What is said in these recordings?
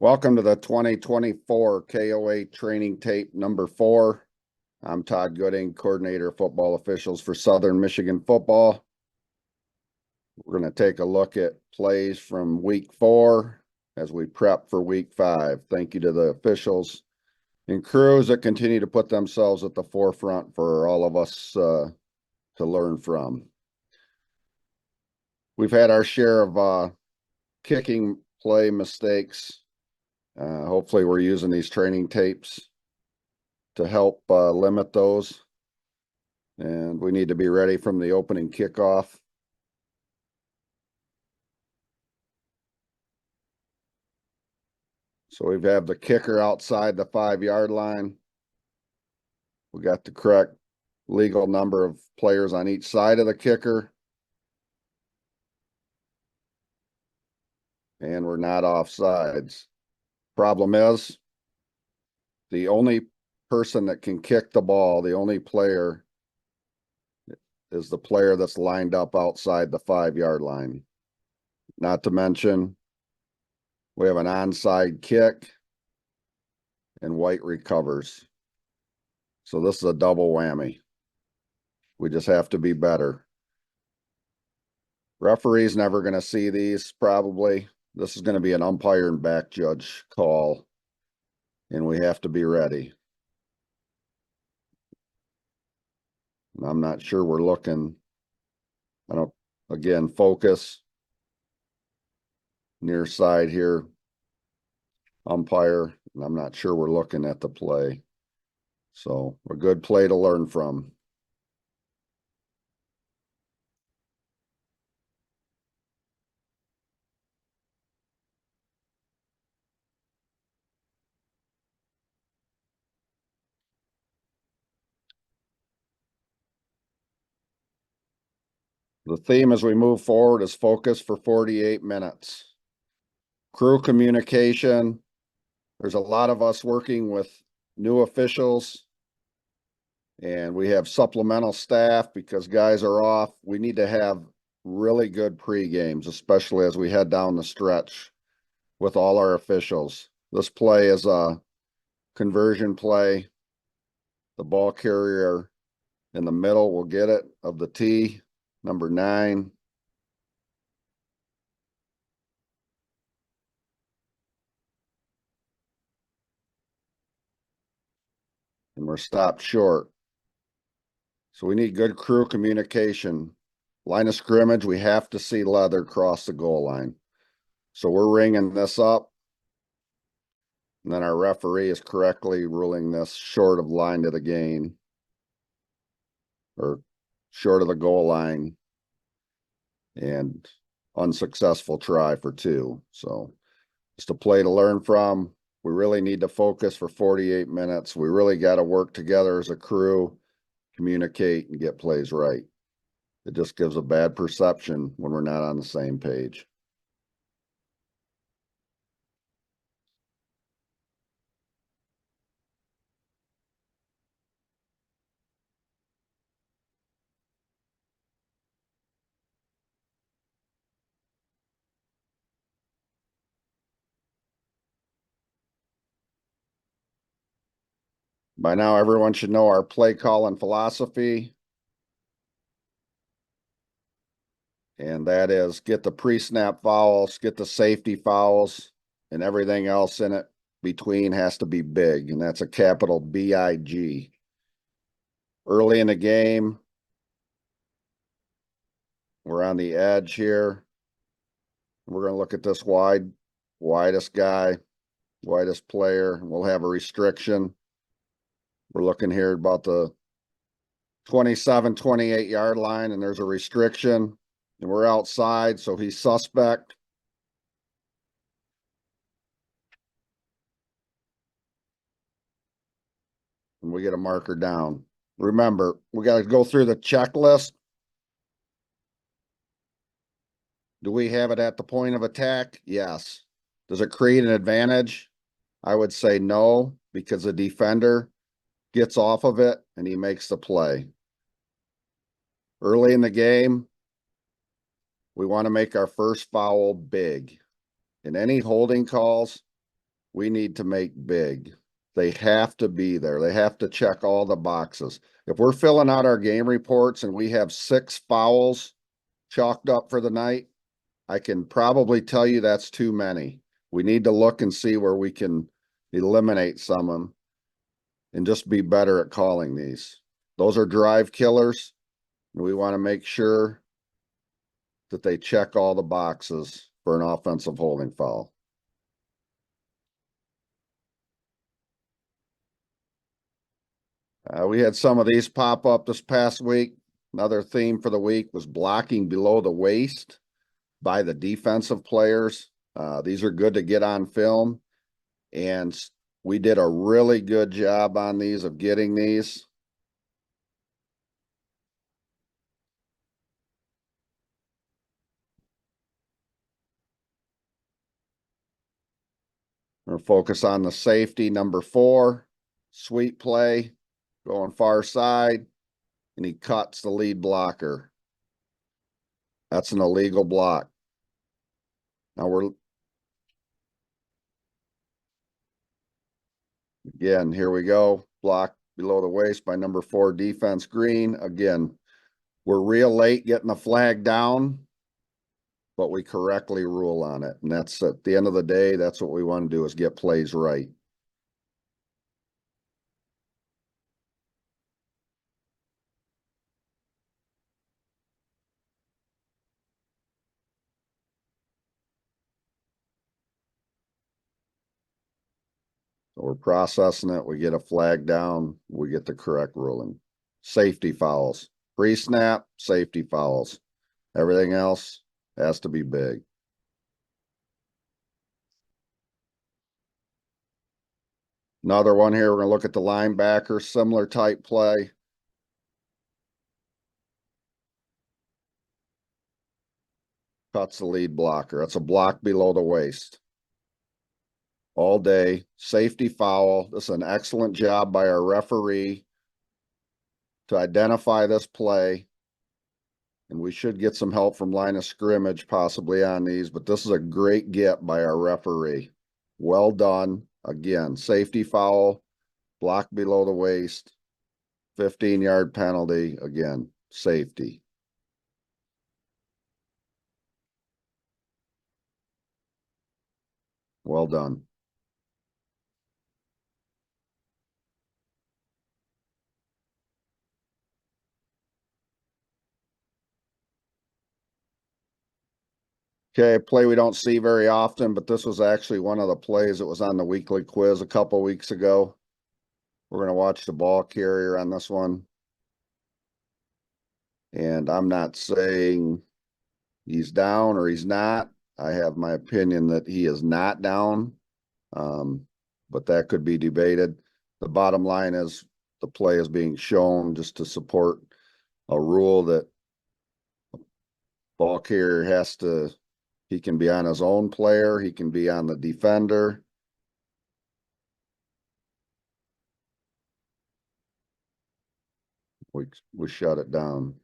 Welcome to the 2024 KOA training tape number 4. I'm Todd Gooding, coordinator of football officials for Southern Michigan football. We're going to take a look at plays from week 4 as we prep for week 5. Thank you to the officials and crews that continue to put themselves at the forefront for all of us to learn from. We've had our share of kicking play mistakes. Hopefully we're using these training tapes to help limit those. And we need to be ready from the opening kickoff. So we have the kicker outside the 5-yard line. We got the correct legal number of players on each side of the kicker. And we're not offsides. Problem is, the only person that can kick the ball, the only player, is the player that's lined up outside the 5-yard line. Not to mention, we have an onside kick and White recovers. So this is a double whammy. We just have to be better. Referee's never going to see these, probably. This is going to be an umpire and back judge call, and we have to be ready. And I'm not sure we're looking. Again, focus. Near side here, umpire, and I'm not sure we're looking at the play. So a good play to learn from. The theme as we move forward is focus for 48 minutes. Crew communication. There's a lot of us working with new officials, and we have supplemental staff because guys are off. We need to have really good pre-games, especially as we head down the stretch with all our officials. This play is a conversion play. The ball carrier in the middle will get it of the tee, number 9. And we're stopped short. So we need good crew communication. Line of scrimmage, we have to see leather cross the goal line. So we're ringing this up. And then our referee is correctly ruling this short of line to the gain, or short of the goal line, and unsuccessful try for 2. So just a play to learn from. We really need to focus for 48 minutes. We really got to work together as a crew, communicate, and get plays right. It just gives a bad perception when we're not on the same page. By now, everyone should know our play call and philosophy. And that is get the pre-snap fouls, get the safety fouls, and everything else in it between has to be big. And that's a capital B-I-G. Early in the game, we're on the edge here. We're going to look at this widest guy, widest player. We'll have a restriction. We're looking here about the 27, 28-yard line, and there's a restriction. And we're outside, so he's suspect. And we get a marker down. Remember, we got to go through the checklist. Do we have it at the point of attack? Yes. Does it create an advantage? I would say no, because the defender gets off of it and he makes the play. Early in the game, we want to make our first foul big. In any holding calls, we need to make big. They have to be there. They have to check all the boxes. If we're filling out our game reports and we have 6 fouls chalked up for the night, I can probably tell you that's too many. We need to look and see where we can eliminate some of them and just be better at calling these. Those are drive killers. And we want to make sure that they check all the boxes for an offensive holding foul. We had some of these pop up this past week. Another theme for the week was blocking below the waist by the defensive players. These are good to get on film, and we did a really good job on these of getting these. We're going to focus on the safety, number 4, sweep play, going far side, and he cuts the lead blocker. That's an illegal block. Now again, here we go. Block below the waist by number 4 defense green. Again, we're real late getting the flag down, but we correctly rule on it. And that's at the end of the day, that's what we want to do, is get plays right. So we're processing it. We get a flag down. We get the correct ruling. Safety fouls. Pre-snap, safety fouls. Everything else has to be big. Another one here, we're going to look at the linebacker, similar type play. Cuts the lead blocker. That's a block below the waist. All day. Safety foul. This is an excellent job by our referee to identify this play. And we should get some help from line of scrimmage possibly on these, but this is a great get by our referee. Well done. Again, safety foul, block below the waist, 15-yard penalty. Again, safety. Well done. Okay, a play we don't see very often, but this was actually one of the plays that was on the weekly quiz a couple weeks ago. We're going to watch the ball carrier on this one. And I'm not saying he's down or he's not. I have my opinion that he is not down, but that could be debated. The bottom line is the play is being shown just to support a rule that ball carrier has to, he can be on his own player, he can be on the defender. We shut it down.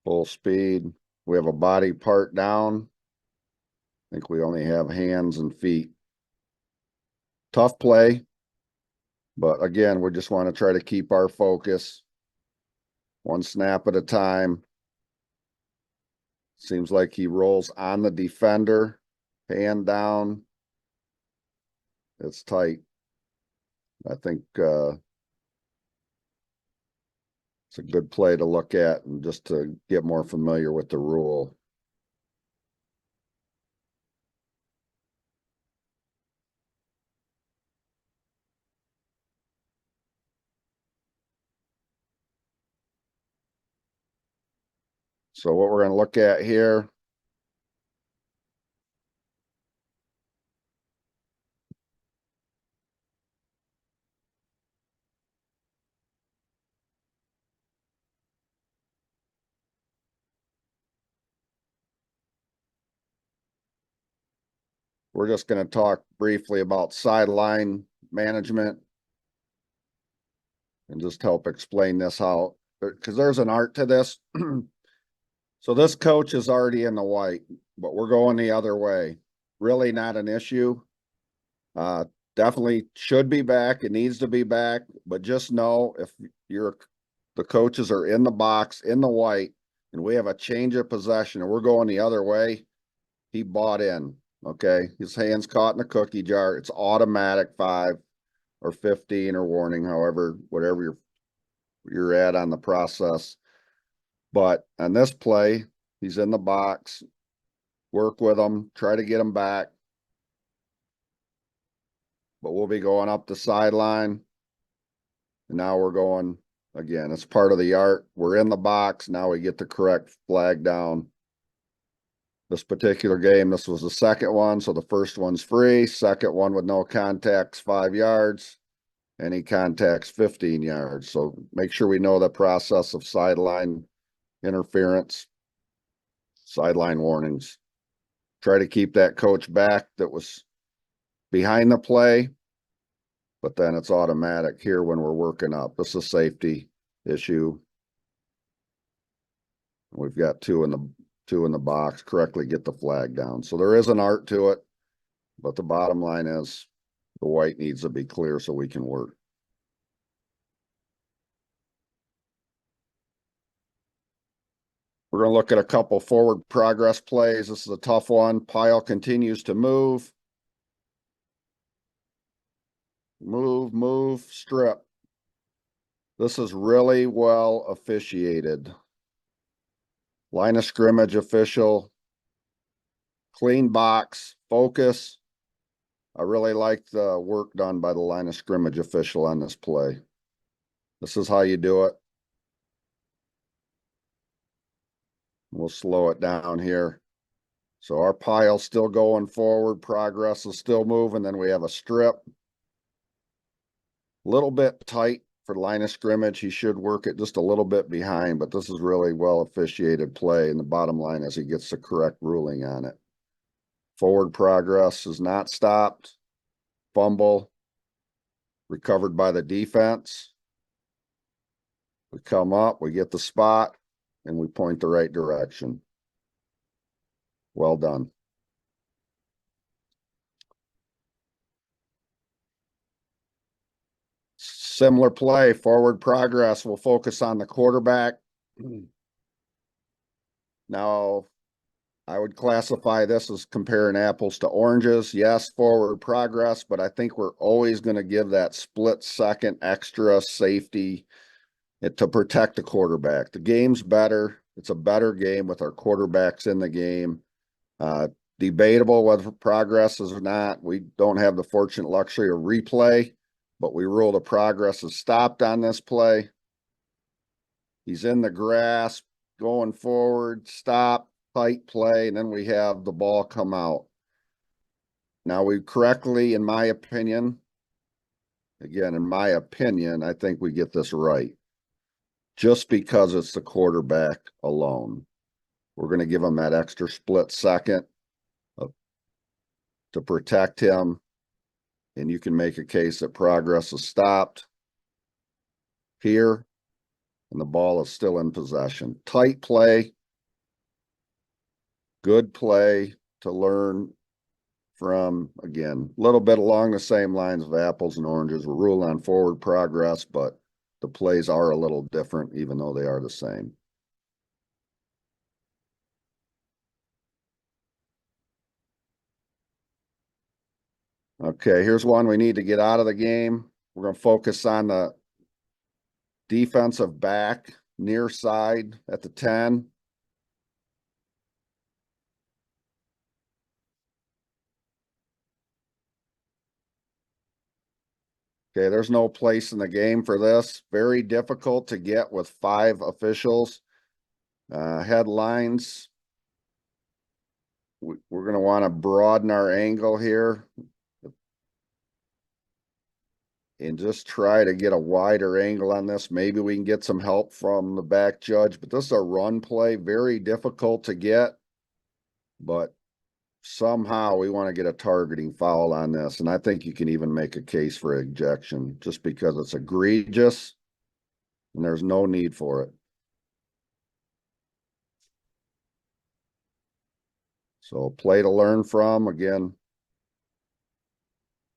Full speed. We have a body part down. I think we only have hands and feet. Tough play, but again, we just want to try to keep our focus. One snap at a time. Seems like he rolls on the defender, hand down. It's tight. I think it's a good play to look at and just to get more familiar with the rule. So what we're going to look at here, we're just going to talk briefly about sideline management and just help explain this out. because there's an art to this. So this coach is already in the white, but we're going the other way. Really not an issue. Definitely should be back. It needs to be back, but just know if the coaches are in the box, in the white, and we have a change of possession and we're going the other way, he bought in. Okay. His hand's caught in the cookie jar. It's automatic 5 or 15 or warning, however, whatever you're at on the process. But on this play, he's in the box. Work with him, try to get him back. But we'll be going up the sideline. And now we're going again. It's part of the art. We're in the box. Now we get the correct flag down. This particular game, this was the second one. So the first one's free. Second one with no contacts, 5 yards. Any contacts, 15 yards. So make sure we know the process of sideline interference, sideline warnings. Try to keep that coach back that was behind the play, but then it's automatic here when we're working up. This is a safety issue. We've got two in the box. Correctly get the flag down. So there is an art to it, but the bottom line is the white needs to be clear so we can work. We're going to look at a couple forward progress plays. This is a tough one. Pile continues to move. Move, strip. This is really well officiated. Line of scrimmage official. Clean box, focus. I really like the work done by the line of scrimmage official on this play. This is how you do it. We'll slow it down here. So our pile's still going forward. Progress is still moving. Then we have a strip. A little bit tight for line of scrimmage. He should work it just a little bit behind, but this is really well officiated play. And the bottom line is he gets the correct ruling on it. Forward progress is not stopped. Fumble. Recovered by the defense. We come up, we get the spot, and we point the right direction. Well done. Similar play, forward progress. We'll focus on the quarterback. Now, I would classify this as comparing apples to oranges. Yes, forward progress, but I think we're always going to give that split second extra safety to protect the quarterback. The game's better. It's a better game with our quarterbacks in the game. Debatable whether progress is or not. We don't have the fortunate luxury of replay, but we rule the progress is stopped on this play. He's in the grasp, going forward, stop, tight play, and then we have the ball come out. Now we correctly, in my opinion, I think we get this right. Just because it's the quarterback alone. We're going to give him that extra split second to protect him. And you can make a case that progress is stopped here, and the ball is still in possession. Tight play, good play to learn from. Again, a little bit along the same lines of apples and oranges. We're ruling on forward progress, but the plays are a little different, even though they are the same. Okay, here's one we need to get out of the game. We're going to focus on the defensive back, near side at the 10. Okay, there's no place in the game for this. Very difficult to get with 5 officials. Headlines. We're going to want to broaden our angle here and just try to get a wider angle on this. Maybe we can get some help from the back judge, but this is a run play. Very difficult to get, but somehow we want to get a targeting foul on this. And I think you can even make a case for ejection just because it's egregious. and there's no need for it. So play to learn from. Again,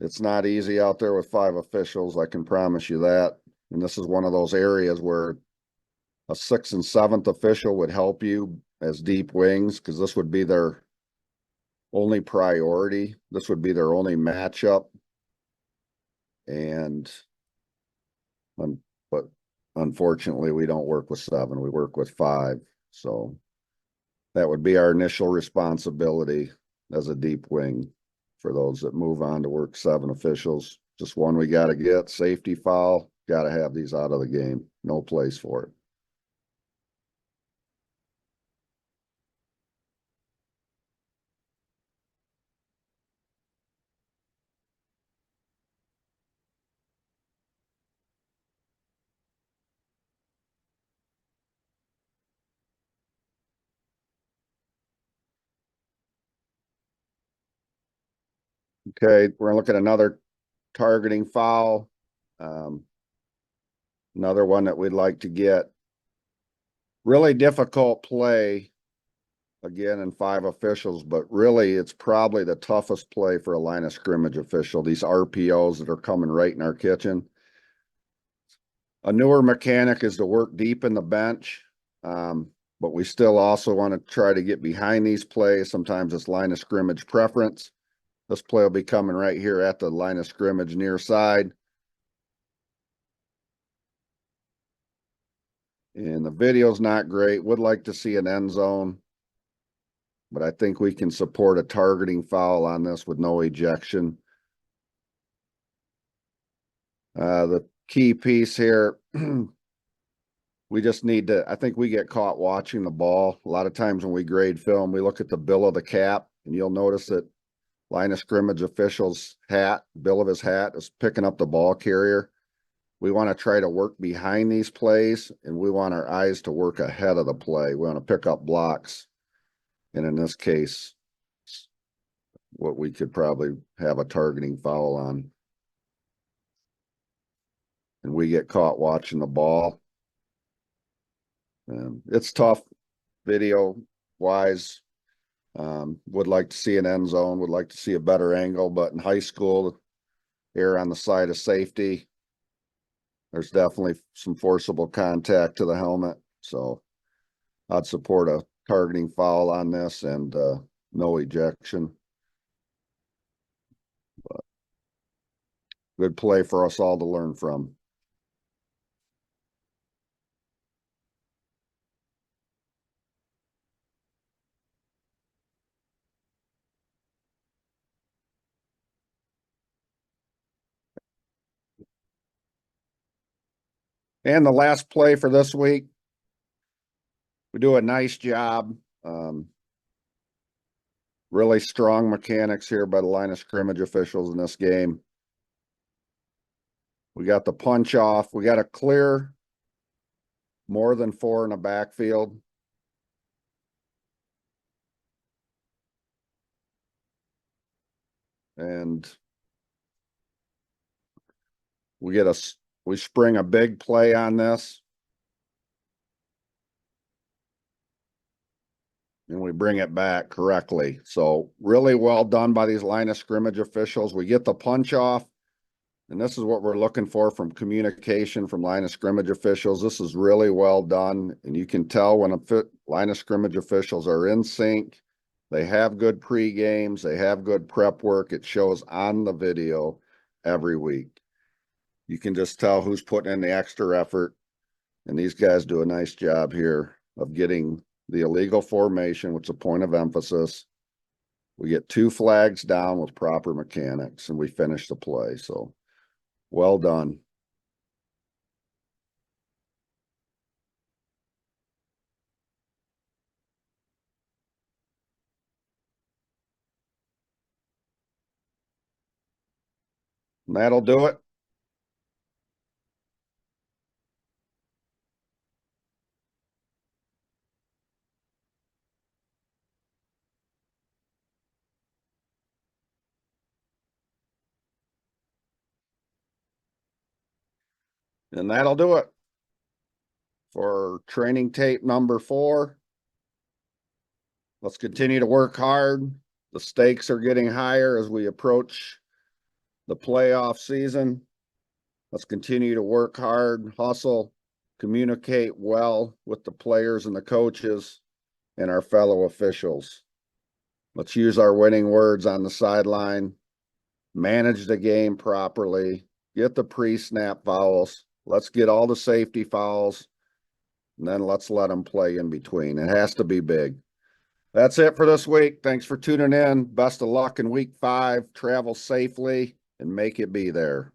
it's not easy out there with 5 officials, I can promise you that. And this is one of those areas where a 6th and 7th official would help you as deep wings, because this would be their only priority. This would be their only matchup. And but unfortunately, we don't work with 7, we work with 5. So that would be our initial responsibility as a deep wing for those that move on to work 7 officials. Just one we got to get. Safety foul, got to have these out of the game. No place for it. Okay, we're gonna look at another targeting foul. Another one that we'd like to get. Really difficult play, again, in 5 officials, but really it's probably the toughest play for a line of scrimmage official, these RPOs that are coming right in our kitchen. A newer mechanic is to work deep in the bench, but we still also want to try to get behind these plays. Sometimes it's line of scrimmage preference. This play will be coming right here at the line of scrimmage near side. And the video's not great. Would like to see an end zone, but I think we can support a targeting foul on this with no ejection. The key piece here, we just need to, I think we get caught watching the ball. A lot of times when we grade film, we look at the bill of the cap, and you'll notice that line of scrimmage official's hat, bill of his hat is picking up the ball carrier. We want to try to work behind these plays, and we want our eyes to work ahead of the play. We want to pick up blocks. And in this case, what we could probably have a targeting foul on. And we get caught watching the ball. It's tough video wise. Would like to see an end zone, would like to see a better angle, but in high school, err on the side of safety. There's definitely some forcible contact to the helmet. So I'd support a targeting foul on this and no ejection. But good play for us all to learn from. And the last play for this week, we do a nice job. Really strong mechanics here by the line of scrimmage officials in this game. We got the punch off. We got to clear more than 4 in the backfield. And we spring a big play on this. And we bring it back correctly. So really well done by these line of scrimmage officials. We get the punch off, and this is what we're looking for from communication from line of scrimmage officials. This is really well done, and you can tell when line of scrimmage officials are in sync. They have good pre-games. They have good prep work. It shows on the video every week. You can just tell who's putting in the extra effort, and these guys do a nice job here of getting the illegal formation, which is a point of emphasis. We get 2 flags down with proper mechanics, and we finish the play. So well done. And that'll do it. And that'll do it. for training tape number 4. Let's continue to work hard. The stakes are getting higher as we approach the playoff season. Let's continue to work hard, hustle, communicate well with the players and the coaches and our fellow officials. Let's use our winning words on the sideline, manage the game properly, get the pre-snap fouls. Let's get all the safety fouls, and then let's let them play in between. It has to be big. That's it for this week. Thanks for tuning in. Best of luck in week 5. Travel safely and make it be there.